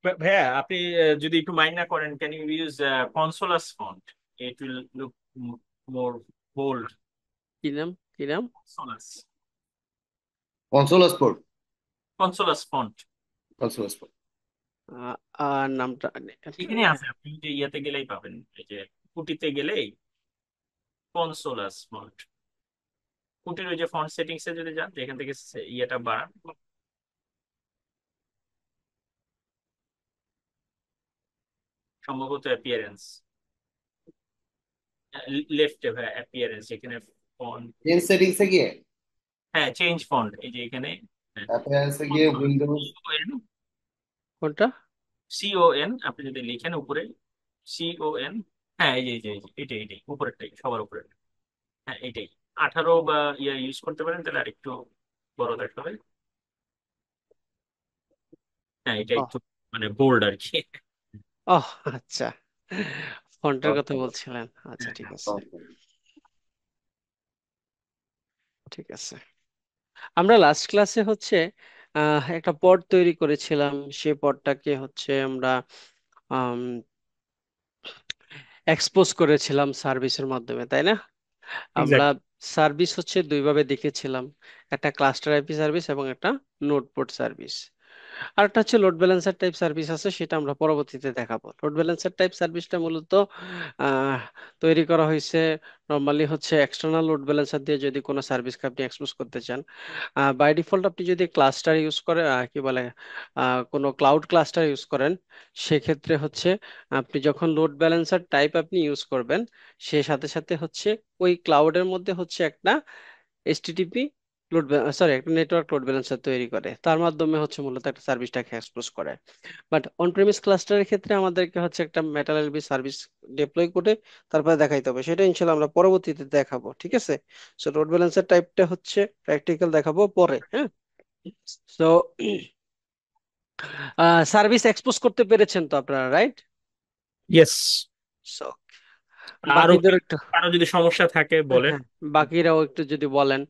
ভাইয়া আপনি যদি একটু মাইন্ড না করেন, can you use Consolas font? It will look more bold. কি নাম? কি নাম? Consolas. Console sport. Consolas font. Console sport. আর নামটা এখানে আছে, আপনি যে ইয়াতে গেলেই পাবেন, এই যে কুটিতে গেলেই কনসোলাস ফন্ট। কুটির ওই যে ফন্ট সেটিংস এ যদি যান, এখান থেকে ইয়েটা বাড়ান, সম্ভবত অ্যাপিয়ারেন্স, লেফটে ভাই অ্যাপিয়ারেন্স, এখানে ফন্ট। চেঞ্জ সেটিংসে গিয়ে, হ্যাঁ, চেঞ্জ ফন্ট, এই যে এখানে অ্যাপিয়ারেন্সে গিয়ে উইন্ডোজ। কোনটা, CON আপনি যদি লিখেন উপরে, CON। হ্যাঁ, এই যে এটাই এটাই উপরেরটাই, সবার উপরে। হ্যাঁ এইটাই। 18 বা ইয়া ইউজ করতে পারেন, তাহলে আরেকটু বড় দেখাবে। হ্যাঁ, এটা ও, একটু মানে বোল্ড আর কি। ও, আচ্ছা, ফন্টের কথা বলছিলেন। আচ্ছা, হ্যাঁ, ঠিক হ্যাঁ। আছে, ঠিক আছে। আমরা লাস্ট ক্লাসে হচ্ছে একটা পড তৈরি করেছিলাম। সে পডটাকে হচ্ছে আমরা এক্সপোজ করেছিলাম সার্ভিসের মাধ্যমে, তাই না? আমরা এক্স্যাক্ট। সার্ভিস হচ্ছে দুই ভাবে দেখেছিলাম, একটা ক্লাস্টার আইপি সার্ভিস এবং একটা নোড পোর্ট সার্ভিস। আর একটা হচ্ছে লোড ব্যালেন্সার টাইপ সার্ভিস আছে, সেটা আমরা পরবর্তীতে দেখাবো। লোড ব্যালেন্সার টাইপ সার্ভিসটা মূলত আহ, তৈরি করা হয়েছে নর্মালি হচ্ছে এক্সটার্নাল লোড ব্যালেন্সার দিয়ে যদি কোনো সার্ভিসকে আপনি এক্সপোজ করতে চান। বাই ডিফল্ট আপনি যদি ক্লাস্টার ইউজ করে কি বলে কোনো ক্লাউড ক্লাস্টার ইউজ করেন, সেক্ষেত্রে হচ্ছে আপনি যখন লোড ব্যালেন্সার টাইপ আপনি ইউজ করবেন, সে সাথে সাথে হচ্ছে ওই ক্লাউডের মধ্যে হচ্ছে একটা এইচটিটিপি লোড, সরি, একটা নেটওয়ার্ক লোড ব্যালেন্সার তৈরি করে, তার মাধ্যমে হচ্ছে মূলত একটা সার্ভিসটাকে এক্সপোজ করে। বাট অন প্রেমিস ক্লাস্টারের ক্ষেত্রে আমাদেরকে হচ্ছে একটা মেটাল এলবি সার্ভিস ডিপ্লয় করে তারপরে দেখাইতে হবে, সেটা ইনশাল্লাহ আমরা পরবর্তীতে দেখাবো, ঠিক আছে? সো লোড ব্যালেন্সার টাইপটা হচ্ছে প্র্যাকটিক্যাল দেখাবো পরে, হ্যাঁ। তো সার্ভিস এক্সপোজ করতে পেরেছেন তো আপনারা, রাইট? ইয়েস। সো আরো বাকিদের একটু, আরো যদি সমস্যা থাকে বলেন। হ্যাঁ, বাকিরাও একটু যদি বলেন।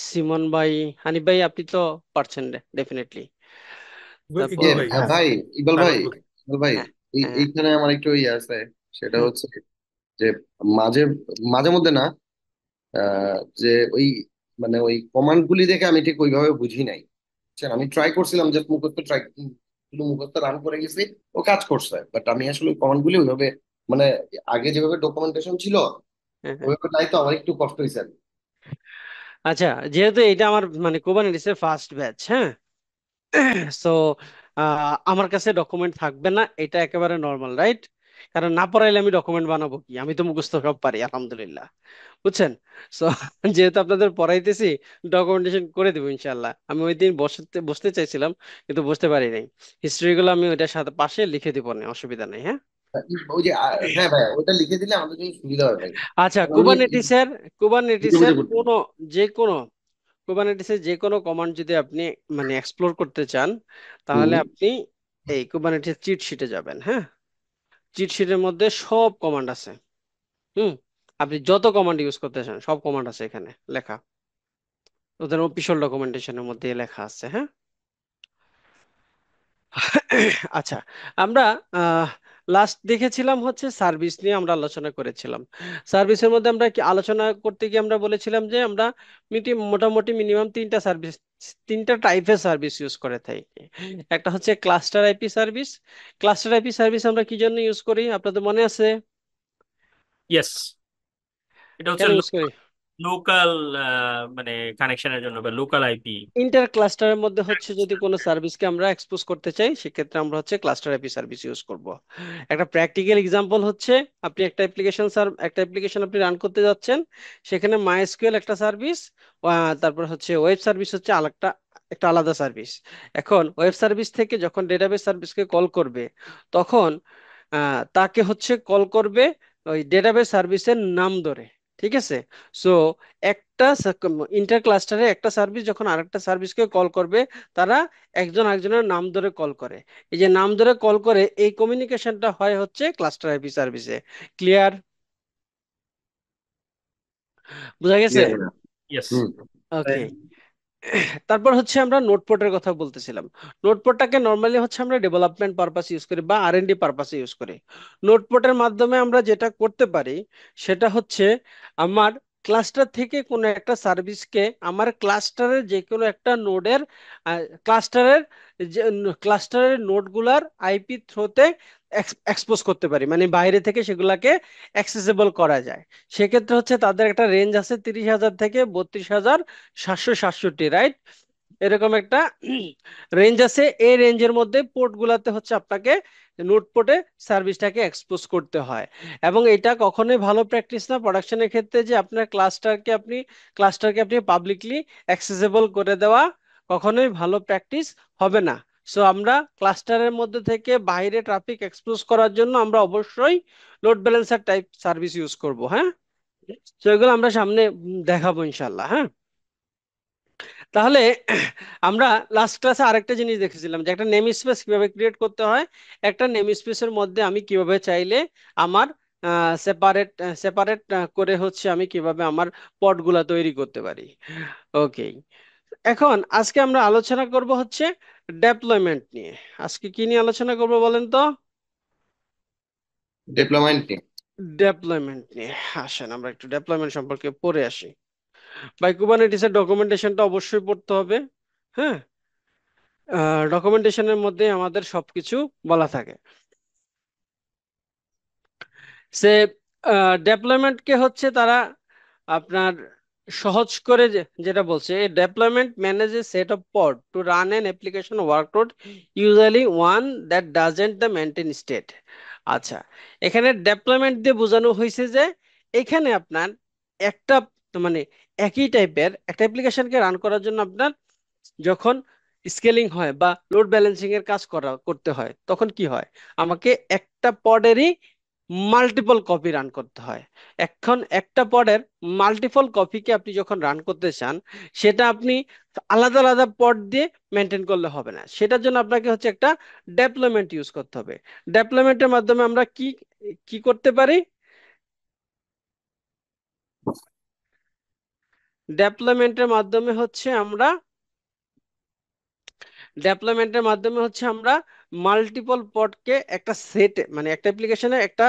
সিমন ভাই, হানিফ ভাই, আপনি তো পারছেন ডেফিনেটলি। তারপর ইকবাল ভাই। হ্যাঁ, ভাই, ইকবাল ভাই, সাগর ভাই। ইকবাল ভাই, হ্যাঁ, হ্যাঁ, এইখানে আমার একটু ইয়ে আছে। সেটা হ্যাঁ, হচ্ছে যে মাঝে মাঝে মধ্যে না, যে ওই মানে ওই কমান্ড গুলি দেখে আমি ঠিক ওইভাবে বুঝি নাই, বুঝছেন? আমি ট্রাই করছিলাম, যে মুখস্থ ট্রাই, শুধু মুখস্থ রান করে গেছি, ও কাজ করছে, বাট আমি আসলে কমান্ড গুলি ওইভাবে মানে আগে যেভাবে ডকুমেন্টেশন ছিল হ্যাঁ, হ্যাঁ। ওইভাবে নাই, তো আমার একটু কষ্ট হয়েছে আর কি। আচ্ছা, যেহেতু এটা আমার মানে কুবারনেটিসের ফার্স্ট ব্যাচ, হ্যাঁ, সো আমার কাছে ডকুমেন্ট থাকবে না, এটা একেবারে নর্মাল, রাইট? কারণ না পড়াইলে আমি ডকুমেন্ট বানাবো কি? আমি তো মুখস্থ সব পারি আলহামদুলিল্লাহ, বুঝছেন? সো যেহেতু আপনাদের পড়াইতেছি, ডকুমেন্টেশন করে দেবো ইনশাল্লাহ। আমি ওই দিন বসতে বসতে চাইছিলাম কিন্তু বসতে পারি নাই। হিস্ট্রি গুলো আমি ওইটার সাথে পাশে লিখে দিব, না অসুবিধা নেই, হ্যাঁ। ওই যে হ্যাঁ ভাই, ওটা লিখে দিলে আমাদের জন্য সুবিধা হয় ভাই। আচ্ছা, কারণ আমি কুবারনেটিসের বুঝে বুঝে কুবারনেটিসের করতে পারি। কোনো যে কোনো কুবারনেটিসের যে কোনো কমান্ড যদি আপনি মানে এক্সপ্লোর করতে চান, তাহলে হুম। আপনি এই কুবারনেটিস চিট শিটে যাবেন, হ্যাঁ। চিট শিটের মধ্যে সব কমান্ড আছে। হুম, আপনি যত কমান্ড ইউজ করতে চান সব কমান্ড আছে এখানে লেখা, ওদের অফিসিয়াল ডকুমেন্টেশনের মধ্যে লেখা আছে, হ্যাঁ। আচ্ছা, আমরা লাস্ট দেখেছিলাম হচ্ছে সার্ভিস নিয়ে আমরা আলোচনা করেছিলাম। সার্ভিসের মধ্যে আমরা কি আলোচনা করতে গিয়ে আমরা বলেছিলাম যে আমরা মোটামুটি মিনিমাম তিনটা সার্ভিস, তিনটা টাইপের সার্ভিস ইউজ করে থাকি। একটা হচ্ছে cluster IP service. Cluster IP service আমরা কি জন্য ইউজ করি আপনাদের মনে আছে? ইয়েস, এটা হচ্ছে কেন ইউজ করি? লোকাল, মানে কানেকশনের জন্য বা লোকাল আইপি। ইন্টার ক্লাস্টারের মধ্যে হচ্ছে যদি কোনো সার্ভিসকে আমরা এক্সপোজ করতে চাই, সেক্ষেত্রে আমরা হচ্ছে ক্লাস্টার আইপি সার্ভিস ইউজ করব। একটা প্র্যাকটিক্যাল এক্সাম্পল হচ্ছে, আপনি একটা অ্যাপ্লিকেশন আপনি রান করতে যাচ্ছেন, সেখানে মাইএসকিউএল একটা সার্ভিস, তারপর হচ্ছে ওয়েব সার্ভিস হচ্ছে আরেকটা, একটা আলাদা সার্ভিস। এখন ওয়েব সার্ভিস থেকে যখন ডেটাবেস সার্ভিসকে কল করবে, তখন তাকে হচ্ছে কল করবে ওই ডেটাবেস সার্ভিসের নাম ধরে, ঠিক আছে? সো একটা ইন্টার ক্লাস্টারে একটা সার্ভিস যখন আরেকটা সার্ভিসকে কল করবে, তারা একজন আরেকজনের নাম ধরে কল করে। এই যে নাম ধরে কল করে, এই কমিউনিকেশনটা হয় হচ্ছে ক্লাস্টার আইপি সার্ভিসে। ক্লিয়ার? বোঝা গেছে? ইয়েস। হুম। ওকে, তারপর হচ্ছে আমরা নোটপ্যাডের কথা বলতেছিলাম। নোটপ্যাডটাকে নর্মালি হচ্ছে আমরা ডেভেলপমেন্ট পারপাস ইউজ করি বা আর&ডি পারপাসে ইউজ করি। নোটপ্যাডের মাধ্যমে আমরা যেটা করতে পারি সেটা হচ্ছে আমার ক্লাস্টার থেকে কোনো একটা সার্ভিসকে আমার ক্লাস্টারের যে কোনো একটা নোডের ক্লাস্টারের যে ক্লাস্টারের নোডগুলার আইপি থ্রোতে এক্সপোজ করতে পারি, মানে বাইরে থেকে সেগুলাকে অ্যাক্সেসিবল করা যায়। সেক্ষেত্রে হচ্ছে তাদের একটা রেঞ্জ আছে 30,000 থেকে 32,767, রাইট? এরকম একটা রেঞ্জ আছে। এই রেঞ্জের মধ্যে পোর্ট গুলাতে হচ্ছে আপনাকে নোট পোর্টে সার্ভিসটাকে এক্সপোজ করতে হয়। এবং এটা কখনোই ভালো প্র্যাকটিস না প্রোডাকশনের ক্ষেত্রে যে আপনার ক্লাস্টারকে আপনি পাবলিকলি অ্যাক্সেসিবল করে দেওয়া কখনোই ভালো প্র্যাকটিস হবে না। সো আমরা ক্লাস্টারের মধ্যে থেকে বাইরে ট্রাফিক এক্সপোজ করার জন্য আমরা অবশ্যই load balancer type service use করব। হ্যাঁ, তো এগুলো আমরা সামনে দেখাবো ইনশাল্লাহ। হ্যাঁ, তাহলে আমরা লাস্ট ক্লাসে আরেকটা জিনিস দেখেছিলাম যে একটা নেম স্পেস কিভাবে ক্রিয়েট করতে হয়। একটা নেম স্পেসের মধ্যে আমি কিভাবে চাইলে আমার সেপারেট সেপারেট করে হচ্ছে আমি কিভাবে আমার পটগুলা তৈরি করতে পারি। ওকে, এখন আজকে আমরা আলোচনা করব হচ্ছে ডেপ্লয়মেন্ট নিয়ে। আজকে কি নিয়ে আলোচনা করব বলেন তো? ডেভেলপমেন্ট নিয়ে। ডেপ্লয়মেন্ট নিয়ে। আসেন আমরা একটু ডেপ্লয়মেন্ট সম্পর্কে পড়ে আসি। বাই কুবারনেটিসের ডকুমেন্টেশনটা অবশ্যই পড়তে হবে। হ্যাঁ, ডকুমেন্টেশনের মধ্যে আমাদের সবকিছু বলা থাকে। সে ডেপ্লয়মেন্টকে হচ্ছে তারা আপনার সহজ করে যেটা বলছে, deployment manage A set of pod to run an application workload, usually one that doesn't the maintain state. আচ্ছা, এখানে ডেপ্লয়মেন্ট দিয়ে বোঝানো হয়েছে যে এখানে আপনার একটা মানে একই টাইপের একটা অ্যাপ্লিকেশনকে রান করার জন্য আপনার যখন স্কেলিং হয় বা লোড ব্যালেন্সিং এর কাজ করতে হয় তখন কি হয়, আমাকে একটা পডেরই মাল্টিপল কপি রান করতে হয়। এখন একটা পডের মাল্টিপল কপিকে আপনি যখন রান করতে চান সেটা আপনি আলাদা আলাদা পড দিয়ে মেনটেন করলে হবে না, সেটার জন্য আপনাকে হচ্ছে একটা ডেপ্লয়মেন্ট ইউজ করতে হবে। ডেপ্লয়মেন্টের মাধ্যমে আমরা কি কি করতে পারি? ডেপ্লয়মেন্টের মাধ্যমে হচ্ছে আমরা ডেপ্লয়মেন্টের মাধ্যমে হচ্ছে আমরা মাল্টিপল পডকে একটা সেট মানে একটা অ্যাপ্লিকেশনে একটা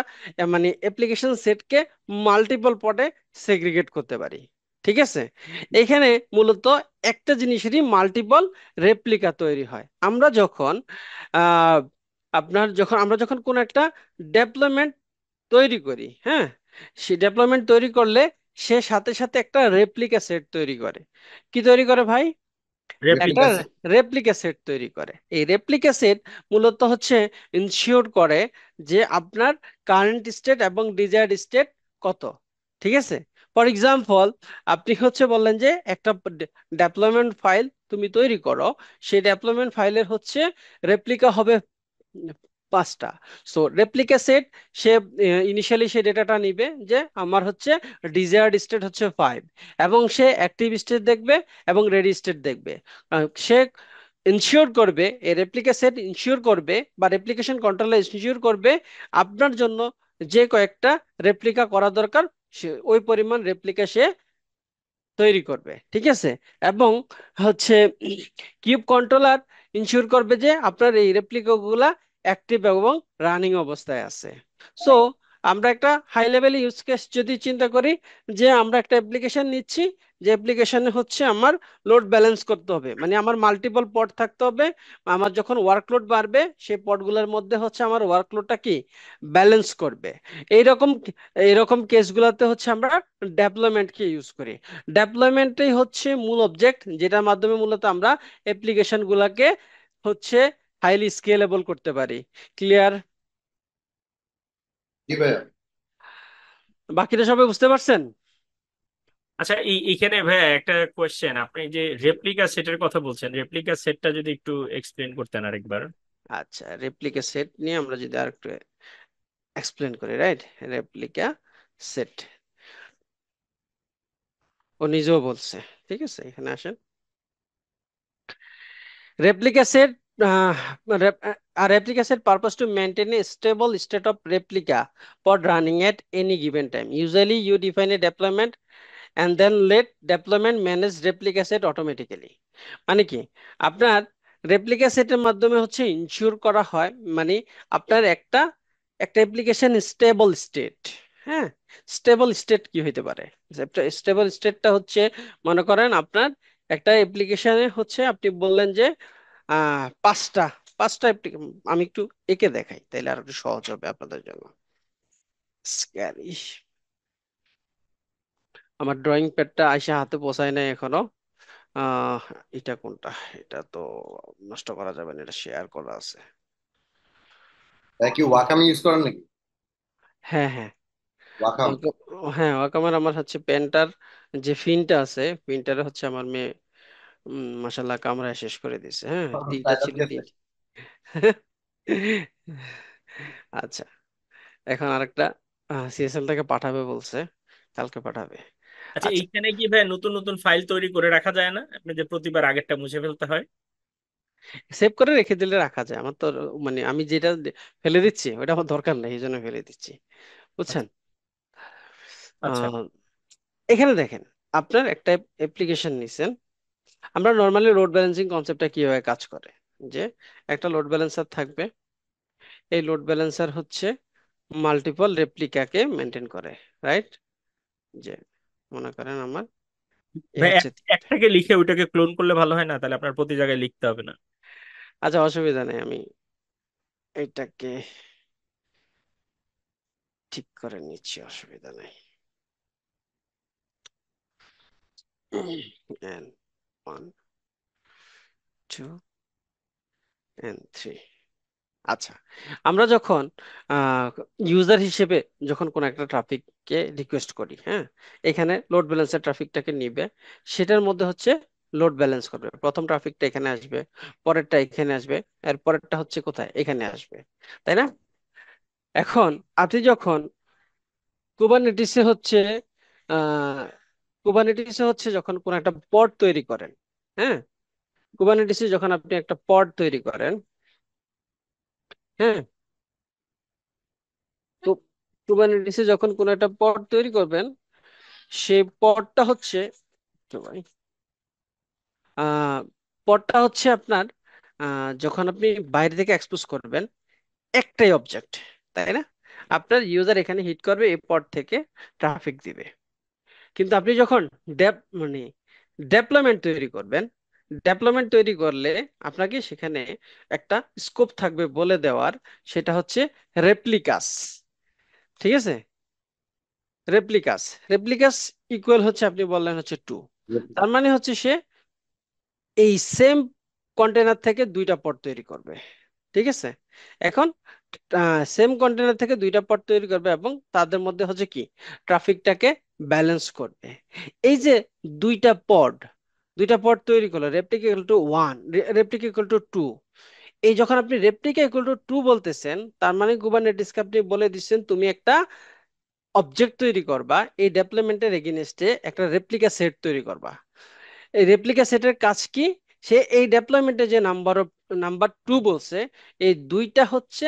মানে অ্যাপ্লিকেশন সেটকে মাল্টিপল পডে সেগ্রিগেট করতে পারি। ঠিক আছে, এখানে মূলত একটা জিনিসেরই মাল্টিপল রেপ্লিকা তৈরি হয়। আমরা যখন আহ আমরা যখন কোন একটা ডেপ্লয়মেন্ট তৈরি করি, হ্যাঁ, সেই ডেপ্লয়মেন্ট তৈরি করলে সে সাথে সাথে একটা রেপ্লিকা সেট তৈরি করে। কি তৈরি করে ভাই? একটা রেপ্লিকা। রেপ্লিকা। রেপ্লিকা সেট তৈরি করে। এই রেপ্লিকা সেট মূলত হচ্ছে ইনশিওর করে যে আপনার কারেন্ট স্টেট এবং ডিজায়ার্ড স্টেট কত। ঠিক আছে, ফর এক্সাম্পল আপনি হচ্ছে বললেন যে একটা ডেপ্লয়মেন্ট ফাইল তুমি তৈরি করো, সেই ডেপ্লয়মেন্ট ফাইলের হচ্ছে রেপ্লিকা হবে 5টা। সো রেপ্লিকা সেট সে ইনিশিয়ালি সে ডেটাটা নিবে যে আমার হচ্ছে ডিজায়ার্ড স্টেট হচ্ছে 5, এবং সে অ্যাক্টিভ স্টেট দেখবে এবং রেডি স্টেট দেখবে। সে ইনশিওর করবে, এই রেপ্লিকা সেট ইনশিওর করবে বা রেপ্লিকেশন কন্ট্রোলার ইনশিওর করবে আপনার জন্য যে কয়েকটা রেপ্লিকা করা দরকার সে ওই পরিমাণ রেপ্লিকা সে তৈরি করবে। ঠিক আছে, এবং হচ্ছে কিউব কন্ট্রোলার ইনশিওর করবে যে আপনার এই রেপ্লিকা গুলা অ্যাক্টিভ এবং রানিং অবস্থায় আছে। সো আমরা একটা হাই লেভেল ইউজ কেস যদি চিন্তা করি যে আমরা একটা অ্যাপ্লিকেশন নিচ্ছি, যে অ্যাপ্লিকেশনে হচ্ছে আমার লোড ব্যালেন্স করতে হবে, মানে আমার মাল্টিপল পড থাকতে হবে। আমার যখন ওয়ার্কলোড বাড়বে সেই পডগুলোর মধ্যে হচ্ছে আমার ওয়ার্কলোডটা কি ব্যালেন্স করবে। এইরকম এইরকম কেসগুলোতে হচ্ছে আমরা ডেপ্লয়মেন্টকে ইউজ করি। ডেপ্লয়মেন্টই হচ্ছে মূল অবজেক্ট যেটার মাধ্যমে মূলত আমরা অ্যাপ্লিকেশন গুলাকে হচ্ছে হাইলি স্কেলেবল করতে পারি। ক্লিয়ার? জি ভাইয়া। বাকিটা সবাই বুঝতে পারছেন? আচ্ছা, এইখানে ভাইয়া একটা কোয়েশ্চেন, আপনি যে রেপ্লিকা সেটের কথা বলছেন, রেপ্লিকা সেটটা যদি একটু এক্সপ্লেন করতেন আরেকবার। আচ্ছা, রেপ্লিকা সেট নিয়ে আমরা যদি আরেকটু এক্সপ্লেন করি, রাইট? রেপ্লিকা সেট ও নিজেও বলছে। ঠিক আছে, এখানে আসেন। Replica set a replica set purpose to maintain a stable state of replica pod running at any given time. Usually, you define a deployment and then let development manage replica set automatically. মানে কি, আপনার replica সেটের মাধ্যমে হচ্ছে ensure করা হয়, মানে আপনার একটা একটা অ্যাপ্লিকেশন স্টেবল স্টেট। হ্যাঁ, স্টেবল স্টেট কি হইতে পারে? স্টেবল স্টেটটা হচ্ছে, মনে করেন আপনার একটা অ্যাপ্লিকেশনে হচ্ছে আপনি বললেন যে পাঁচটা পাঁচটা আমি একটু এঁকে দেখাই তাইলে আর একটু সহজ হবে আপনাদের জন্য। স্ক্যারি, আমার ড্রয়িং প্যাডটা আইসা হাতে পৌঁছায় নাই এখনো। আহ এটা কোনটা? এটা তো নষ্ট করা যাবে না, এটা শেয়ার করা আছে। কি ওয়াকাম ইউজ করেন নাকি? হ্যাঁ হ্যাঁ, ওয়াকাম। হ্যাঁ ওয়াকামের আমার হচ্ছে পেনটার যে ফিনটা আছে, প্রিন্টারে হচ্ছে আমার মেয়ে মাসাল্লাহ কামড়ায় শেষ করে দিছে। হ্যাঁ, তিনটা সাইরাত ছিল গেছে। তিন। আচ্ছা, এখন আরেকটা সিএসএল থেকে পাঠাবে বলছে, কালকে পাঠাবে। আচ্ছা, আচ্ছা, এইখানে কি ভাই নতুন নতুন ফাইল তৈরি করে রাখা যায় না? আপনি যে প্রতিবার আগেরটা মুছে ফেলতে হয়। সেভ করে রেখে দিলে রাখা যায়। আমার তো মানে আমি যেটা ফেলে দিচ্ছি ওটা আমার দরকার নেই, এই জন্য ফেলে দিচ্ছি, বুঝছেন? আচ্ছা আচ্ছা। আহ, এখানে দেখেন, আপনার একটা অ্যাপ্লিকেশন নিছেন। আমরা নর্মালি লোড ব্যালেন্সিং কনসেপ্টটা কিভাবে কাজ করে, যে একটা লোড ব্যালেন্সার থাকবে। এই লোড ব্যালেন্সার হচ্ছে মাল্টিপল রেপ্লিকাকে মেনটেন করে, রাইট? যে মনে করেন আমার এ ভাই হচ্ছে একটাকে লিখে ওইটাকে ক্লোন করলে ভালো হয় না? তাহলে আপনার প্রতি জায়গায় লিখতে হবে না। আচ্ছা, অসুবিধা নেই, আমি এটাকে ঠিক করে নিচ্ছি, অসুবিধা নেই। N one, two, N three. আচ্ছা, আমরা যখন ইউজার হিসেবে যখন কোন একটা ট্রাফিককে রিকোয়েস্ট করি, হ্যাঁ, এখানে লোড ব্যালেন্সের ট্রাফিকটাকে নিবে, সেটার মধ্যে হচ্ছে লোড ব্যালেন্স করবে। প্রথম ট্রাফিকটা এখানে আসবে, পরেরটা এখানে আসবে, এর পরেরটা হচ্ছে কোথায়, এখানে আসবে, তাই না? এখন আপনি যখন কুবারনেটিসে হচ্ছে আহ কুবারনেটিসে হচ্ছে যখন কোন একটা পড তৈরি করেন, হ্যাঁ, কুবারনেটিসে যখন আপনি একটা পড তৈরি করেন, হ্যাঁ, কুবারনেটিসে যখন কোন একটা পড তৈরি করবেন, সেই পডটা হচ্ছে তো ভাই, পডটা হচ্ছে আপনার যখন আপনি বাইরে থেকে এক্সপোজ করবেন একটাই অবজেক্ট, তাই না? আপনার ইউজার এখানে হিট করবে, এই পড থেকে ট্রাফিক দিবে। কিন্তু আপনি যখন মানে ডেভেলপমেন্ট তৈরি করবেন, ডেভেলপমেন্ট তৈরি করলে আপনাকে সেখানে একটা স্কোপ থাকবে বলে দেওয়ার, সেটা হচ্ছে রেপ্লিকাস। ঠিক আছে, রেপ্লিকাস। রেপ্লিকাস ইকুয়াল হচ্ছে আপনি বললেন হচ্ছে টু। তার মানে হচ্ছে সে এই সেম কন্টেনার থেকে দুইটা পড তৈরি করবে। ঠিক আছে, এখন সেম কন্টেনার থেকে দুইটা পড তৈরি করবে এবং তাদের মধ্যে হচ্ছে কি ট্রাফিকটাকে ব্যালেন্স করবে। এই যে দুইটা পড দুইটা পড তৈরি করলো, replica equal to one, replica equal to two. এই যখন আপনি রেপ্লিকা ইকুয়াল টু টু বলতেছেন, তার মানে কুবারনেটিসকে আপনি বলে দিচ্ছেন তুমি একটা অবজেক্ট তৈরি করবা, এই ডেভেলপমেন্টের এগেইনস্টে একটা রেপ্লিকা সেট তৈরি করবা। এই রেপ্লিকা সেটের কাজ কি? সে এই ডেপ্লয়মেন্টে যে নাম্বার টু বলছে, এই দুইটা হচ্ছে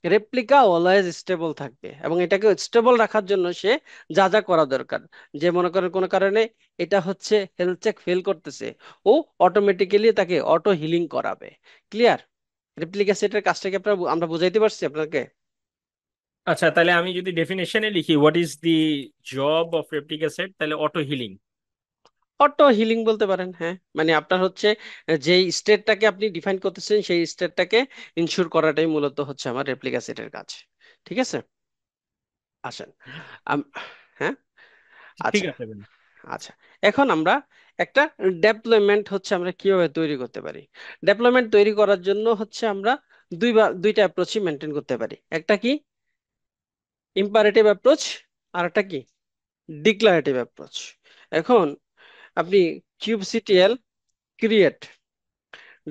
রেপ্লিকা অলওয়েজ স্টেবল থাকবে, এবং এটাকে স্টেবল রাখার জন্য সে যা যা করা দরকার, যে মনে করেন কোনো কারণে এটা হচ্ছে হেলথ চেক ফেল করতেছে, ও অটোমেটিক্যালি তাকে অটো হিলিং করাবে। ক্লিয়ার? রেপ্লিকা সেটের কাজটা কি আমরা বুঝাইতে পারছি আপনাকে? আচ্ছা, তাহলে আমি যদি ডেফিনেশনে লিখি what is the job of replica set, তাহলে অটো হিলিং। অটো হিলিং বলতে পারেন, হ্যাঁ। মানে আপনার হচ্ছে যে স্টেটটাকে আপনি ডিফাইন করতেছেন, সেই স্টেটটাকে ইনশিওর করাটাই মূলত হচ্ছে আমার রেপ্লিকা সেটের কাজ। ঠিক আছে, আসেন। আম- হ্যাঁ, ঠিক আচ্ছা আছে ভাই। আচ্ছা, এখন আমরা একটা ডেভেলপমেন্ট হচ্ছে আমরা কিভাবে তৈরি করতে পারি। ডেভেলপমেন্ট তৈরি করার জন্য হচ্ছে আমরা দুইটা অ্যাপ্রোচই মেনটেন করতে পারি। একটা কি ইম্পারেটিভ অ্যাপ্রোচ, আর একটা কি ডিক্লারেটিভ অ্যাপ্রোচ। এখন আপনি কিউবসিটিএল ক্রিয়েট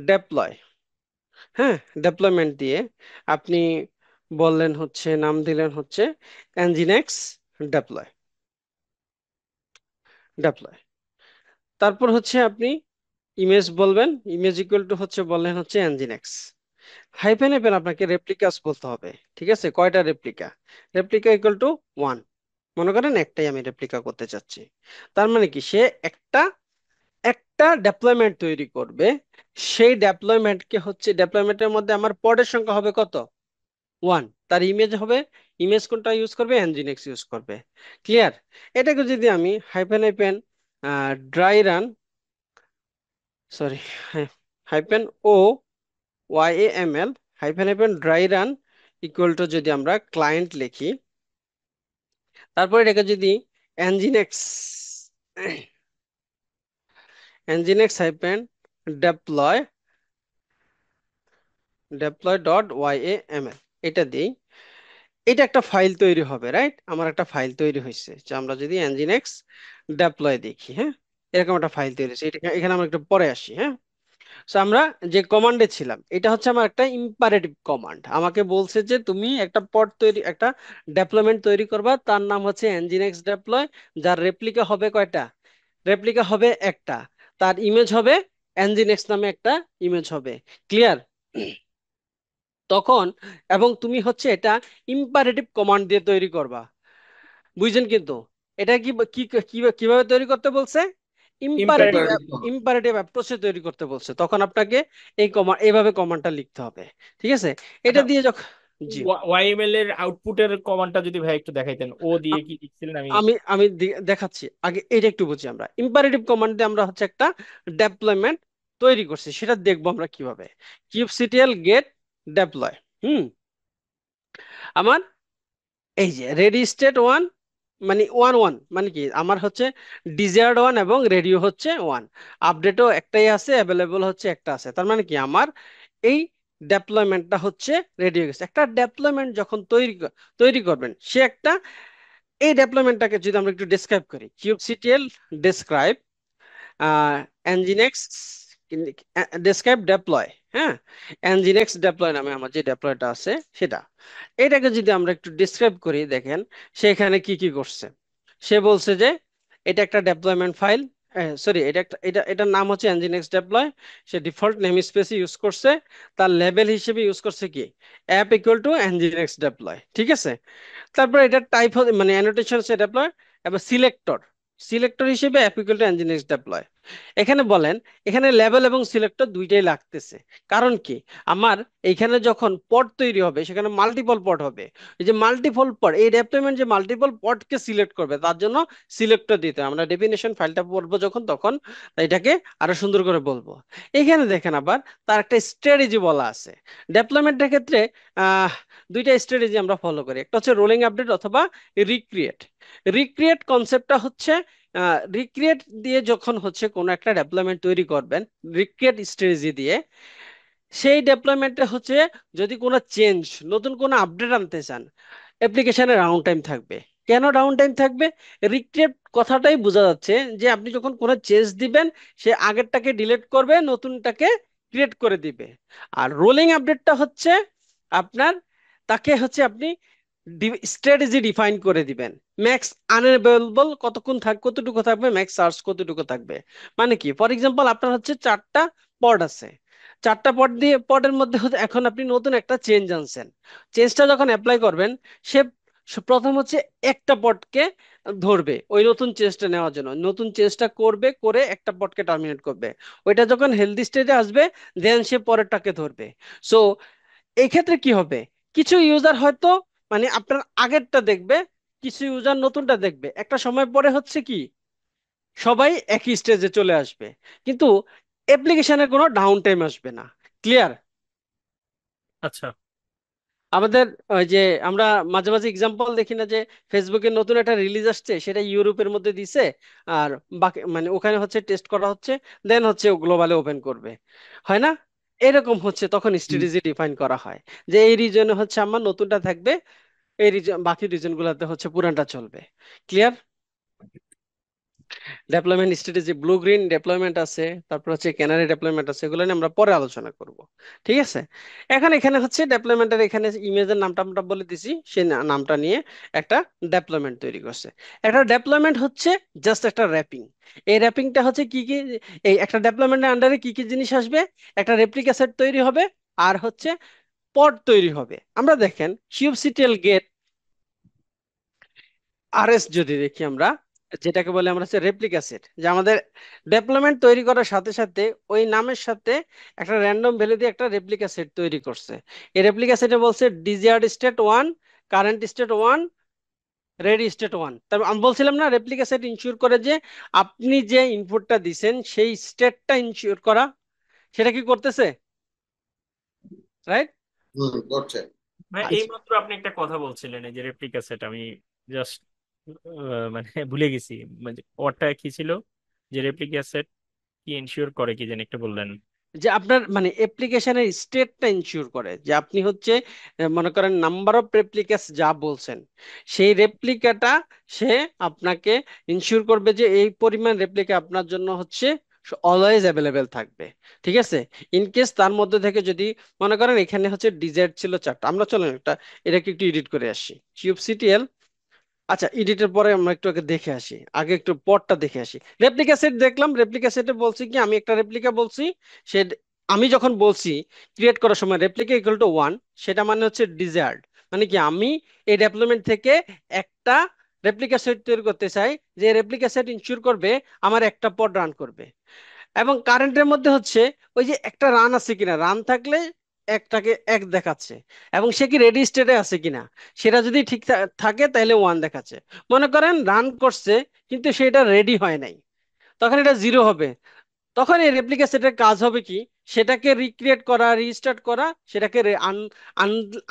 ডেপ্লয়, হ্যাঁ, ডেপ্লয়মেন্ট দিয়ে আপনি বললেন হচ্ছে, নাম দিলেন হচ্ছে nginx ডেপ্লয়, ডেপ্লয়। তারপর হচ্ছে আপনি ইমেজ বলবেন, ইমেজ ইকুয়াল টু হচ্ছে বললেন হচ্ছে nginx হাইফেন হাইফেন আপনাকে রেপ্লিকাস বলতে হবে। ঠিক আছে, কয়টা replica? Replica equal to one. মনে করেন একটাই আমি রেপ্লিকা করতে চাচ্ছি। তার মানে কি, সে একটা একটা ডেপ্লয়মেন্ট তৈরি করবে। সেই ডেপ্লয়মেন্টকে হচ্ছে, ডেপ্লয়মেন্টের মধ্যে আমার পডের সংখ্যা হবে কত? ওয়ান। তার ইমেজ হবে, ইমেজ কোনটা ইউজ করবে? nginx ইউজ করবে। ক্লিয়ার? এটাকে যদি আমি hyphen hyphen dry run, sorry, hyphen o YAML hyphen hyphen dry run equal to যদি আমরা ক্লায়েন্ট লিখি, তারপর এটাকে যদি nginx nginx hyphen deploy deploy dot YAML এটা দিই, এটা একটা ফাইল তৈরি হবে, রাইট? আমার একটা ফাইল তৈরি হয়েছে, যে আমরা যদি nginx ডেপ্লয় দেখি, হ্যাঁ, এরকম একটা ফাইল তৈরি হয়েছে। এটা এখানে আমরা একটু পরে আসি, হ্যাঁ। সো আমরা যে কমান্ডে ছিলাম, এটা হচ্ছে আমার একটা ইম্পারেটিভ কমান্ড। আমাকে বলছে যে তুমি একটা পড তৈরি, একটা ডেপ্লয়মেন্ট তৈরি করবা, তার নাম হচ্ছে nginx ডেপ্লয়, যার রেপ্লিকা হবে কয়টা? রেপ্লিকা হবে একটা। তার ইমেজ হবে nginx নামে একটা ইমেজ হবে। ক্লিয়ার? তখন, এবং তুমি হচ্ছে এটা ইম্পারেটিভ কমান্ড দিয়ে তৈরি করবা, বুঝছেন? কিন্তু এটা কি কি কিভাবে তৈরি করতে বলছে? Imperative, imperative. ইম্পারেটিভ অ্যাপ্রোচে তৈরি করতে বলছে। তখন আপনাকে এই কমান্ড, এইভাবে কমান্ডটা লিখতে হবে। ঠিক আছে? এটা আচ্ছা, দিয়ে যখন, জি, ওয়াইএমএল এর আউটপুটের কমান্ডটা যদি ভাই একটু দেখাইতেন, ও দিয়ে আ- কি লিখছিলেন আমি। আমি আমি দেখাচ্ছি। আগে এটা একটু বুঝি। আমরা ইম্পারেটিভ কমান্ড দিয়ে আমরা হচ্ছে একটা ডেপ্লয়মেন্ট তৈরি করছি, সেটা দেখবো আমরা কিভাবে। kubectl get deploy, হুম, আমার এই যে রেডি স্টেট ওয়ান, মানে ওয়ান ওয়ান মানে কি, আমার হচ্ছে ডিজায়ার্ড ওয়ান এবং রেডিও হচ্ছে ওয়ান, আপডেটও একটাই আছে, অ্যাভেলেবল হচ্ছে একটা আছে। তার মানে কি, আমার এই ডেপ্লয়মেন্টটা হচ্ছে রেডি হয়ে গেছে। একটা ডেপ্লয়মেন্ট যখন তৈরি করবেন, সে একটা, এই ডেপ্লয়মেন্টটাকে যদি আমরা একটু ডিসক্রাইব করি, kubectl describe nginx describe deploy, হ্যাঁ, nginx ডেপ্লয় নামে আমার যে ডেপ্লয়টা আছে সেটা, এটাকে যদি আমরা একটু ডিসক্রাইব করি, দেখেন সেখানে কি কি করছে। সে বলছে যে এটা একটা ডেপ্লয়মেন্ট ফাইল, সরি, এটা একটা, এটার নাম হচ্ছে nginx ডেপ্লয়। সে ডিফল্ট নেম স্পেস ইউজ করছে। তার লেভেল হিসেবে ইউজ করছে কি, app equal to nginx deploy. ঠিক আছে? তারপর এটা টাইপ, মানে অ্যানোটেশন সে ডেপ্লয়, এবার সিলেক্টর, সিলেক্টর হিসেবে অ্যাপ্লিকেবল nginx ডেপ্লয়। এখানে বলেন, এখানে লেভেল এবং সিলেক্টর দুইটাই লাগতেছে। কারণ কি, আমার এইখানে যখন পড তৈরি হবে, সেখানে মাল্টিপল পড হবে। এই যে মাল্টিপল পড, এই ডেপ্লয়মেন্ট যে মাল্টিপল পডকে সিলেক্ট করবে, তার জন্য সিলেক্টর দিতে হয়। আমরা ডেফিনেশন ফাইলটা পড়বো যখন, তখন এটাকে আরো সুন্দর করে বলবো। এখানে দেখেন আবার তার একটা স্ট্র্যাটেজি বলা আছে। ডেপ্লয়মেন্টের ক্ষেত্রে আহ দুইটা স্ট্র্যাটেজি আমরা ফলো করি, একটা হচ্ছে রোলিং আপডেট অথবা রিক্রিয়েট। রিক্রিয়েট কনসেপ্টটা হচ্ছে, রিক্রিয়েট দিয়ে যখন হচ্ছে কোনো একটা ডেভেলপমেন্ট তৈরি করবেন, রিক্রিয়েট স্ট্র্যাটেজি দিয়ে, সেই ডেভেলপমেন্টে হচ্ছে যদি কোনো চেঞ্জ, নতুন কোনো আপডেট আনতে চান, অ্যাপ্লিকেশনে রাউন্ড টাইম থাকবে। কেন রাউন্ড টাইম থাকবে? রিক্রিয়েট কথাটাই বোঝা যাচ্ছে যে আপনি যখন কোনো চেঞ্জ দিবেন, সে আগেরটাকে ডিলিট করবে, নতুনটাকে ক্রিয়েট করে দিবে। আর রোলিং আপডেটটা হচ্ছে আপনার, তাকে হচ্ছে আপনি স্ট্র্যাটেজি ডিফাইন করে দিবেন। ম্যাক্স আনএভেলেবল কতক্ষণ কতটুকু থাকবে, ম্যাক্স সার্চ কতটুকু থাকবে। মানে কি, ফর এক্সাম্পল আপনার হচ্ছে চারটা পড আছে, চারটা পড দিয়ে, পডের মধ্যে হচ্ছে এখন আপনি নতুন একটা চেঞ্জ আনছেন। চেঞ্জটা যখন অ্যাপ্লাই করবেন, সে প্রথম হচ্ছে একটা পডকে ধরবে ওই নতুন চেঞ্জটা নেওয়ার জন্য, নতুন চেঞ্জটা করবে, করে একটা পডকে টার্মিনেট করবে। ওইটা যখন হেলদি স্টেজে আসবে, দেন সে পরেরটাকে ধরবে। সো এই ক্ষেত্রে কি হবে, কিছু ইউজার হয়তো, মানে আপনার আগেরটা দেখবে, কিছু ইউজার নতুনটা দেখবে, একটা সময় পরে হচ্ছে কি, সবাই একই স্টেজে চলে আসবে, কিন্তু অ্যাপ্লিকেশনের কোনো ডাউন টাইম আসবে না। ক্লিয়ার? আচ্ছা। আমাদের ওই যে আমরা মাঝে মাঝে এক্সাম্পল দেখি না, যে ফেসবুকের নতুন একটা রিলিজ আসছে, সেটা ইউরোপের মধ্যে দিছে, আর বাকি মানে ওখানে হচ্ছে টেস্ট করা হচ্ছে, দেন হচ্ছে গ্লোবালে ওপেন করবে, হয় না? এরকম হচ্ছে তখন স্ট্র্যাটেজি ডিফাইন করা হয়, যে এই রিজনে হচ্ছে আমার নতুনটা থাকবে, এই রিজন, বাকি রিজন গুলাতে হচ্ছে পুরানটা চলবে। Clear? Deployment strategy, blue green deployment আছে, তারপর হচ্ছে ক্যানারি ডেপ্লয়মেন্ট আছে, এগুলো নিয়ে আমরা পরে আলোচনা করব। ঠিক আছে? এখন এখানে হচ্ছে ডেপ্লয়মেন্টের, এখানে ইমেজের নামটা আমরা বলে দিছি, সেই নামটা নিয়ে একটা ডেপ্লয়মেন্ট তৈরি করছে। একটা ডেপ্লয়মেন্ট হচ্ছে জাস্ট একটা র্যাপিং। এই র্যাপিংটা হচ্ছে কি কি, এই একটা ডেপ্লয়মেন্টের আন্ডারে কি কি জিনিস আসবে, একটা রেপ্লিকা সেট তৈরি হবে, আর হচ্ছে পড তৈরি হবে। আমরা দেখেন kubectl get আরএস যদি দেখি আমরা, যেটাকে বলে আমরা হচ্ছে রেপ্লিকা সেট, যে আমাদের ডেভেলপমেন্ট তৈরি করার সাথে সাথে ওই নামের সাথে একটা র্যান্ডম ভ্যালু দিয়ে একটা রেপ্লিকা সেট তৈরি করছে। এই রেপ্লিকা সেটে বলছে desired state one, current state one, ready state one. তারপর আমি বলছিলাম না রেপ্লিকা সেট ইনশিওর করে যে আপনি যে ইনপুটটা দিছেন সেই স্টেটটা ইনশিওর করা, সেটা কি করতেছে, রাইট? করছে। ভাই এই আচ্ছা, মাত্র আপনি একটা কথা বলছিলেন এই যে রেপ্লিকা সেট, আমি জাস্ট মানে ভুলে গেছি, মানে ওরটা কি ছিল, যে রেপ্লিকা সেট কি এনশিওর করে কি যেন একটা বললেন। যে আপনার মানে অ্যাপ্লিকেশনের স্টেটটা ইনশিওর করে যে আপনি হচ্ছে মনে করেন নাম্বার অফ রেপ্লিকাস যা বলছেন সেই রেপ্লিকাটা সে আপনাকে ইনশিওর করবে যে এই পরিমাণ রেপ্লিকা আপনার জন্য হচ্ছে অলওয়েজ অ্যাভেলেবেল থাকবে। ঠিক আছে, ইন কেস তার মধ্যে থেকে যদি মনে করেন এখানে হচ্ছে ডিজায়ার ছিল চারটা, আমরা চলেন একটা এটাকে একটু এডিট করে আসি কিউবসিটিএল। আচ্ছা, এডিটের পরে আমরা একটু আগে দেখে আসি, আগে একটু পরটা দেখে আসি। রেপ্লিকা সেট দেখলাম, রেপ্লিকা সেটে বলছি কি আমি একটা রেপ্লিকা বলছি, সে আমি যখন বলছি ক্রিয়েট করার সময় রেপ্লিকা ইকুয়াল টু ওয়ান, সেটা মানে হচ্ছে ডিজায়ার্ড, মানে কি আমি এই ডেভেলপমেন্ট থেকে একটা রেপ্লিকা সেট তৈরি করতে চাই, যে রেপ্লিকা সেট ইনশিওর করবে আমার একটা পড রান করবে। এবং কারেন্টের মধ্যে হচ্ছে ওই যে একটা রান আছে কিনা, রান থাকলে একটাকে এক দেখাচ্ছে, এবং সে কি রেডি স্টেটে আছে কিনা, সেটা যদি ঠিক থাকে তাহলে ওয়ান দেখাচ্ছে। মনে করেন রান করছে কিন্তু সেটা রেডি হয় নাই, তখন এটা জিরো হবে। তখন এই রেপ্লিকা সেটের কাজ হবে কি, সেটাকে রিক্রিয়েট করা, রিস্টার্ট করা, সেটাকে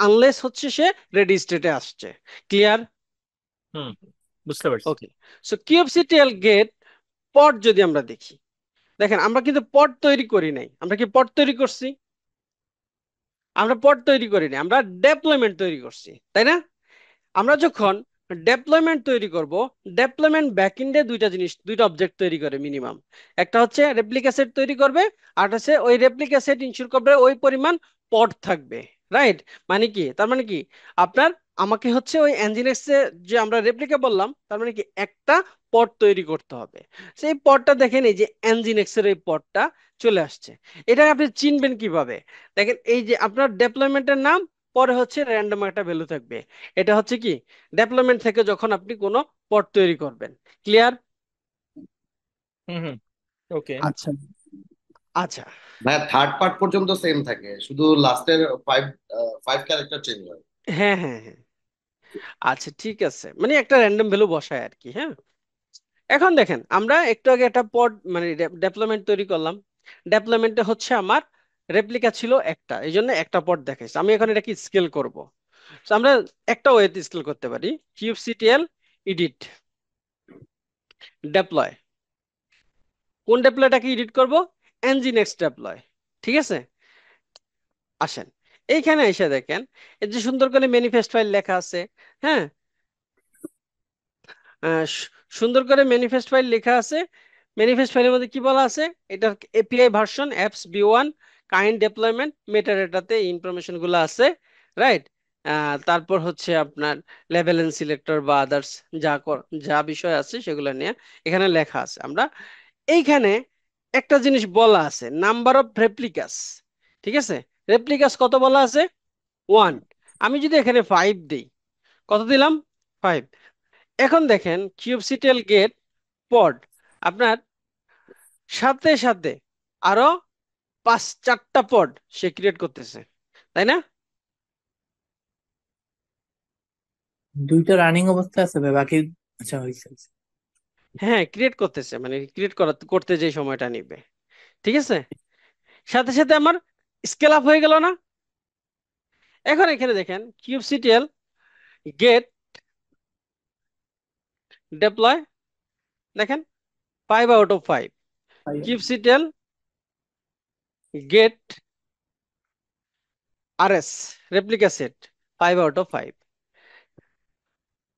আনলেস হচ্ছে সে রেডি স্টেটে আসছে। ক্লিয়ার? হুম, বুঝতে পারছি। ওকে, সো কিউবসিটিএল গেট পড যদি আমরা দেখি, দেখেন আমরা কিন্তু পড তৈরি করি নাই, আমরা কি পড তৈরি করছি? আমরা পড তৈরি করিনি, আমরা ডেপ্লয়মেন্ট তৈরি করছি, তাই না? আমরা যখন ডেপ্লয়মেন্ট তৈরি করব, ডেপ্লয়মেন্ট ব্যাকএন্ডে দুইটা জিনিস, দুইটা অবজেক্ট তৈরি করে মিনিমাম, একটা হচ্ছে রেপ্লিকা সেট তৈরি করবে, আর হচ্ছে ওই রেপ্লিকা সেট ইনশিওর করবে ওই পরিমাণ পড থাকবে, রাইট? মানে কি, তার মানে কি আপনার আমাকে হচ্ছে ওই nginx এ যে আমরা রেপ্লিকা বললাম, তার মানে কি একটা পড তৈরি করতে হবে। সেই পডটা দেখেন, এই যে nginx এর এই পডটা চলে আসছে। এটা আপনি চিনবেন কিভাবে? দেখেন এই যে আপনার ডেপ্লয়মেন্টের নাম, পরে হচ্ছে র্যান্ডম একটা ভ্যালু থাকবে, এটা হচ্ছে কি ডেভেলপমেন্ট থেকে যখন আপনি কোনো পড তৈরি করবেন। ক্লিয়ার? হুম হুম, ওকে। আচ্ছা, আচ্ছা, ভাইয়া থার্ড পার্ট পর্যন্ত সেম থাকে, শুধু লাস্টের ফাইভ ফাইভ ক্যারেক্টার চেঞ্জ হয়। হ্যাঁ হ্যাঁ হ্যাঁ, আচ্ছা ঠিক আছে, মানে একটা র্যান্ডম ভ্যালু বসায় আর কি। হ্যাঁ, এখন দেখেন আমরা একটু আগে একটা পড মানে ডেভেলপমেন্ট তৈরি করলাম, ডেভেলপমেন্টে হচ্ছে আমার রেপ্লিকা ছিল একটা, এই জন্য একটা পড দেখাইছে। আমি এখন এটা কি স্কেল করব? তো আমরা একটা ওয়েতে স্কেল করতে পারি, কিউবসিটিএল এডিট ডেপ্লয়। কোন ডেপ্লয়টাকে এডিট করব? nginx deploy. ঠিক আছে, আসেন এইখানে এসে দেখেন এই যে সুন্দর করে ম্যানিফেস্ট ফাইল লেখা আছে। হ্যাঁ, সুন্দর করে ম্যানিফেস্ট ফাইল লেখা আছে। ম্যানিফেস্ট ফাইলের মধ্যে কি বলা আছে, এটা এপিআই ভার্সন অ্যাপস বি1, কাইন্ড ডেপ্লয়মেন্ট, মেটাডাটাতে ইনফরমেশন গুলো আছে, রাইট? তারপর হচ্ছে আপনার লেভেল এন্ড সিলেক্টর বা আদার্স যা বিষয় আছে সেগুলো নিয়ে এখানে লেখা আছে। আমরা এইখানে একটা জিনিস বলা আছে, নাম্বার অফ রেপ্লিকাস। ঠিক আছে, রেপ্লিকাস কত বলা আছে? ওয়ান। আমি যদি এখানে ফাইভ দিই, কত দিলাম? ফাইভ। এখন দেখেন কিউবসিটিএল গেট পড আপনার সাথে সাথে আরো চারটা পড সে ক্রিয়েট করতেছে, তাই না? দুইটা রানিং অবস্থায় আছে ভাই, বাকি আচ্ছা হয়েছে হয়েছে। হ্যাঁ, ক্রিয়েট করতেছে, মানে ক্রিয়েট করতে যে সময়টা নিবে। ঠিক আছে, সাথে সাথে আমার স্কেল আপ হয়ে গেল না? এখন এখানে দেখেন কিউবসিটিএল গেট ডেপ্লয়, দেখেন 5 out of 5। Kubectl get RS replica set 5 out of 5।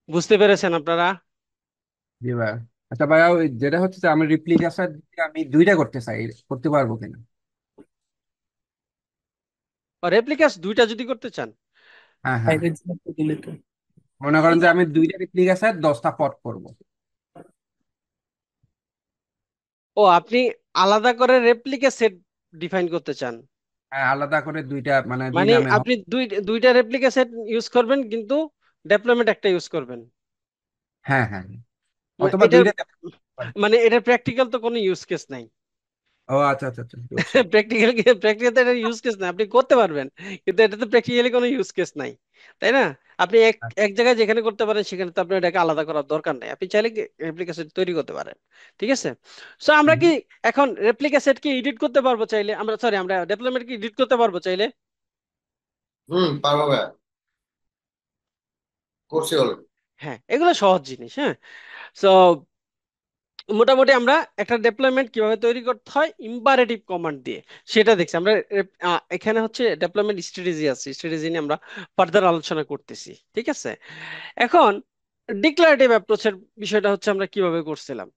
বুঝতে পেরেছেন আপনারা? জি ভাই। আচ্ছা ভাইয়া, ওই যেটা হচ্ছে যে আমি রিপ্লিকা সেট আমি দুইটা করতে চাই, করতে পারবো কিনা? রেপ্লিকাস দুইটা যদি করতে চান, হ্যাঁ হ্যাঁ, প্রাইভেট দিলে তো মনে করেন যে আমি দুইটা রিপ্লিকা সেট 10টা পট করবো। ও আপনি আলাদা করে রেপ্লিকা সেট ডিফাইন করতে চান, হ্যাঁ, আলাদা করে দুইটা, মানে দুই মানে নামে হবে। আপনি দুইটা রেপ্লিকা সেট ইউজ করবেন কিন্তু ডেভেলপমেন্ট একটা ইউজ করবেন। হ্যাঁ হ্যাঁ হ্যাঁ। অথবা এটার দুইটা দেওয়া পারে। মানে এটার প্র্যাকটিক্যাল তো কোনো ইউজ কেস নাই। ও আচ্ছা আচ্ছা আচ্ছা, বুঝছি। প্র্যাকটিক্যাল প্র্যাকটিক্যাল তো এটা ইউজ কেস না, আপনি করতে পারবেন কিন্তু এটা তো প্র্যাকটিক্যালি কোনো ইউজ কেস নাই, তাই না? আপনি এক হ্যাঁ। এক জায়গায় যেখানে করতে পারেন সেখানে তো আপনার এটাকে আলাদা করার দরকার নেই, আপনি চাইলে রেপ্লিকা সেট তৈরি করতে পারেন। ঠিক আছে, সো আমরা হুম। কি এখন রেপ্লিকা সেট কি এডিট করতে পারবো চাইলে, আমরা সরি আমরা ডেভেলপমেন্ট কি এডিট করতে পারবো চাইলে? পারবো ভাইয়া, করছি অলরেডি। হ্যাঁ, এগুলো সহজ জিনিস। হ্যাঁ, সো মোটামুটি আমরা একটা ডেপ্লয়মেন্ট কিভাবে তৈরি করতে হয় ইম্পারেটিভ কমান্ড দিয়ে সেটা দেখছি আমরা। এখানে হচ্ছে ডেপ্লয়মেন্ট স্ট্র্যাটেজি আছে, স্ট্র্যাটেজি নিয়ে আমরা ফার্দার আলোচনা করতেছি। ঠিক আছে, এখন ডিক্লারেটিভ অ্যাপ্রোচের বিষয়টা হচ্ছে আমরা কিভাবে করছিলাম,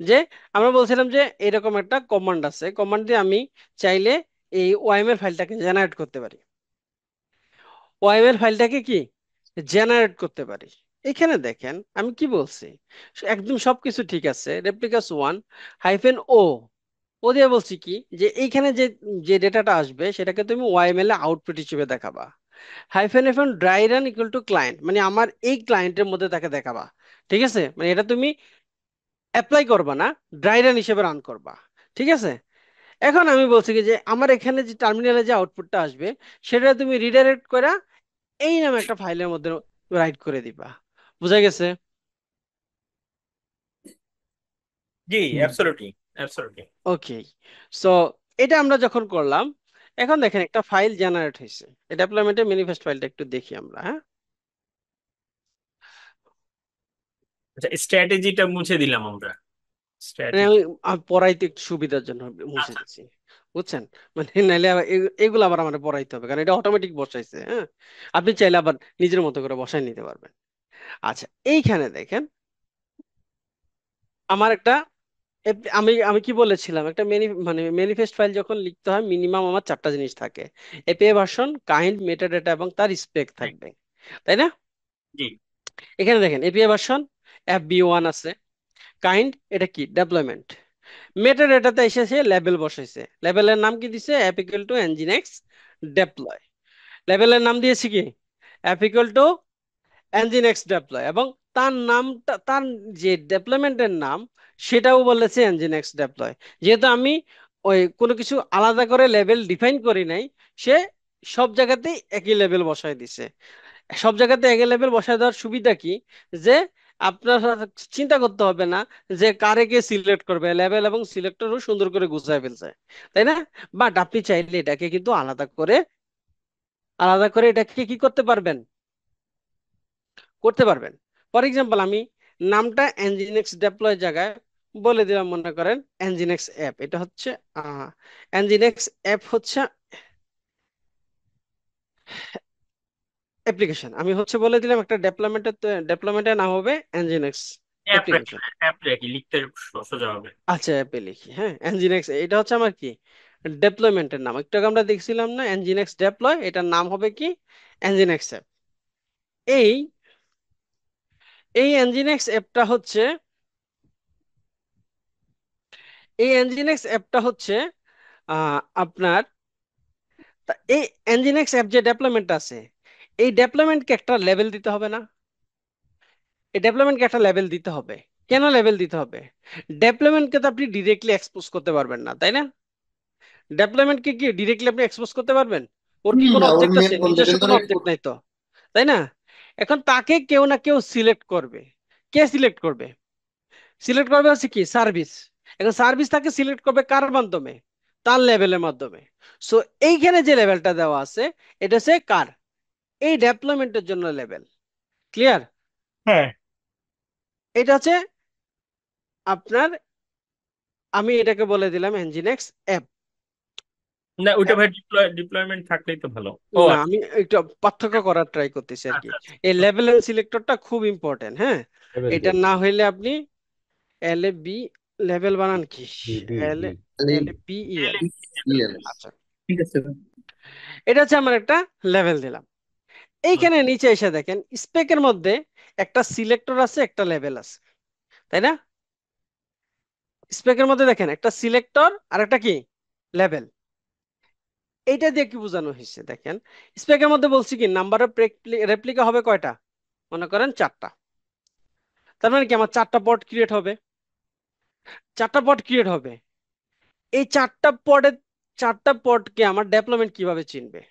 যে আমরা বলছিলাম যে এরকম একটা কমান্ড আছে, কমান্ড দিয়ে আমি চাইলে এই ওআইএমএল ফাইলটাকে জেনারেট করতে পারি, ওআইএমএল ফাইলটাকে কি জেনারেট করতে পারি। এখানে দেখেন আমি কি বলছি, একদম সবকিছু ঠিক আছে, রেপ্লিকাস ওয়ান হাইফেন ও ও দিয়ে বলছি কি যে এইখানে যে যে ডেটাটা আসবে সেটাকে তুমি ওয়াইএমএল এ আউটপুট হিসেবে দেখাবা। Hyphen FN dry run equal to client, মানে আমার এই ক্লায়েন্টের মধ্যে তাকে দেখাবা। ঠিক আছে, মানে এটা তুমি অ্যাপ্লাই করবা না, ড্রাই রান হিসেবে রান করবা। ঠিক আছে, এখন আমি বলছি কি যে আমার এখানে যে টার্মিনালে যে আউটপুটটা আসবে সেটা তুমি রিডাইরেক্ট করে এই নামে একটা ফাইলের মধ্যে রাইট করে দিবা। বুঝা গেছে? জি, হুম। Absolutely, absolutely. ওকে, সো এটা আমরা যখন করলাম, এখন দেখেন একটা ফাইল জেনারেট হয়েছে, এই ডেভেলপমেন্টের ম্যানিফেস্ট ফাইলটা একটু দেখি আমরা। হ্যাঁ, আচ্ছা, স্ট্র্যাটেজিটা মুছে দিলাম আমরা, মানে স্ট্র্যাটেজি। আমি পড়াইতে একটু সুবিধার জন্য মুছে আচ্ছা। দিচ্ছি, বুঝছেন? মানে নাইলে আবার এগুলো আবার আমার পড়াইতে হবে, কারণ এটা অটোমেটিক বসাইছে। হ্যাঁ, আপনি চাইলে আবার নিজের মতো করে বসাই নিতে পারবেন। আচ্ছা, এইখানে দেখেন আমার একটা আমি আমি কি বলেছিলাম, একটা মানে ম্যানিফেস্ট ফাইল যখন লিখতে হয় মিনিমাম আমার চারটা জিনিস থাকে, এপিআই ভার্সন, কাইন্ড, মেটাডাটা এবং তার স্পেক থাকবে, তাই না? জি। এখানে দেখেন এপিআই ভার্সন FB1 আছে, কাইন্ড এটা কি ডেভেলপমেন্ট, মেটাডাটাতে এসেছে লেবেল বসাইছে, লেবেলের নাম কি দিছে app equal to nginx deploy, লেবেলের নাম দিয়েছি কি app equal to nginx deploy, এবং তার নামটা তার যে ডেপ্লয়মেন্টের নাম সেটাও বলেছে nginx ডেপ্লয়। যেহেতু আমি ওই কোনো কিছু আলাদা করে লেভেল ডিফাইন করি নাই, সে সব জায়গাতেই একই লেভেল বসায় দিছে। সব জায়গাতে একই লেভেল বসায় দেওয়ার সুবিধা কি, যে আপনার চিন্তা করতে হবে না যে কারে কে সিলেক্ট করবে, লেভেল এবং সিলেক্টরও সুন্দর করে গুছায় ফেলছে, তাই না? বাট আপনি চাইলে এটাকে কিন্তু আলাদা করে এটাকে কি করতে পারবেন, করতে পারবেন। ফর এক্সাম্পল আমি নামটা nginx ডেপ্লয় জায়গায় বলে দিলাম, মনে করেন nginx অ্যাপ, এটা হচ্ছে nginx অ্যাপ হচ্ছে অ্যাপ্লিকেশন, আমি হচ্ছে বলে দিলাম একটা ডেপ্লয়মেন্টের নাম হবে nginx অ্যাপ রাখি, অ্যাপ্লিকেশন। অ্যাপ রাখি, লিখতে সোজা হবে। আচ্ছা, অ্যাপে লিখি, হ্যাঁ nginx, এটা হচ্ছে আমার কি ডেপ্লয়মেন্টের নাম, একটু আগে আমরা দেখছিলাম না nginx ডেপ্লয়, এটার নাম হবে কি nginx অ্যাপ। এই এই nginx অ্যাপটা হচ্ছে আপনার এই nginx অ্যাপ যে ডেভেলপমেন্ট আছে, এই ডেভেলপমেন্টকে একটা লেভেল দিতে হবে না? এই ডেভেলপমেন্টকে একটা লেভেল দিতে হবে। কেন লেভেল দিতে হবে? ডেভেলপমেন্টকে তো আপনি ডিরেক্টলি এক্সপোজ করতে পারবেন না, তাই না? ডেভেলপমেন্টকে কি ডিরেক্টলি আপনি এক্সপোজ করতে পারবেন? ওর কি কোনো ওর অবজেক্ট মেন আছে? নিজস্ব কন্টেন্ট কোনো ধরে অবজেক্ট নাই তো, তাই না? এখন তাকে কেউ না কেউ সিলেক্ট করবে। কে সিলেক্ট করবে? সিলেক্ট করবে হচ্ছে কি সার্ভিস। এখন সার্ভিস তাকে সিলেক্ট করবে কার মাধ্যমে? তার লেভেলের মাধ্যমে। সো এইখানে যে লেভেলটা দেওয়া আছে এটা হচ্ছে কার, এই ডেভেলপমেন্টের জন্য লেভেল। ক্লিয়ার? হ্যাঁ। এটা হচ্ছে আপনার, আমি এটাকে বলে দিলাম nginx অ্যাপ। না, ওইটা ভাই ডিপ্লয়মেন্ট থাকলেই তো ভালো। ও না, আচ্ছা আমি একটু পার্থক্য করার ট্রাই করতেছি আর কি। আচ্ছা আচ্ছা। এই লেভেল এন্ড সিলেক্টরটা খুব ইম্পর্টেন্ট। হ্যাঁ, লেভেল এটা দিয়ে না হইলে আপনি এল এ বি, লেভেল বানান কি B B L B L B E L. ELS. আচ্ছা, ঠিক আছে ভাই। এটা হচ্ছে আমার একটা লেভেল দিলাম। হুম। এইখানে নিচে এসে দেখেন স্পেকের মধ্যে একটা সিলেক্টর আছে, একটা লেভেল আছে, তাই না? স্পেকের মধ্যে দেখেন একটা সিলেক্টর আর একটা কি লেভেল। এইটা দিয়ে কি বোঝানো হয়েছে দেখেন, স্পেকের মধ্যে বলছি কি নাম্বার অফ রেপ্লিকা হবে কয়টা, মনে করেন 4টা। তার মানে কি আমার 4টা পড ক্রিয়েট হবে, 4টা পড ক্রিয়েট হবে। এই 4টা পডকে আমার ডেভেলপমেন্ট কিভাবে চিনবে,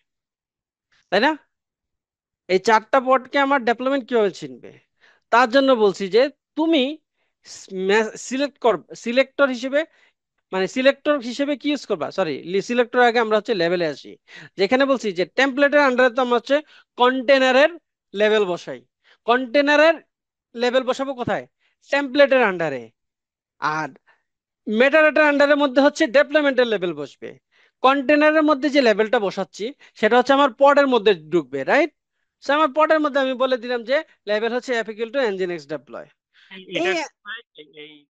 তাই না? এই 4টা পডকে আমার ডেভেলপমেন্ট কিভাবে চিনবে? তার জন্য বলছি যে তুমি সিলেক্টর হিসেবে, মানে সিলেক্টর হিসেবে কি ইউজ করবা, সরি সিলেক্টর আগে আমরা হচ্ছে লেভেলে আসি। যেখানে বলছি যে টেমপ্লেটের আন্ডারে তো আমরা হচ্ছে কন্টেনারের লেভেল বসাই। কন্টেনারের লেভেল বসাবো কোথায়? টেমপ্লেটের আন্ডারে। আর মেটাডাটার আন্ডারের মধ্যে হচ্ছে ডেভেলপমেন্টের লেভেল বসবে। কন্টেনারের মধ্যে যে লেভেলটা বসাচ্ছি সেটা হচ্ছে আমার পডের মধ্যে ঢুকবে, রাইট? আমার পডের মধ্যে আমি বলে দিলাম যে লেভেল হচ্ছে f = nginx deploy। এটা এই এই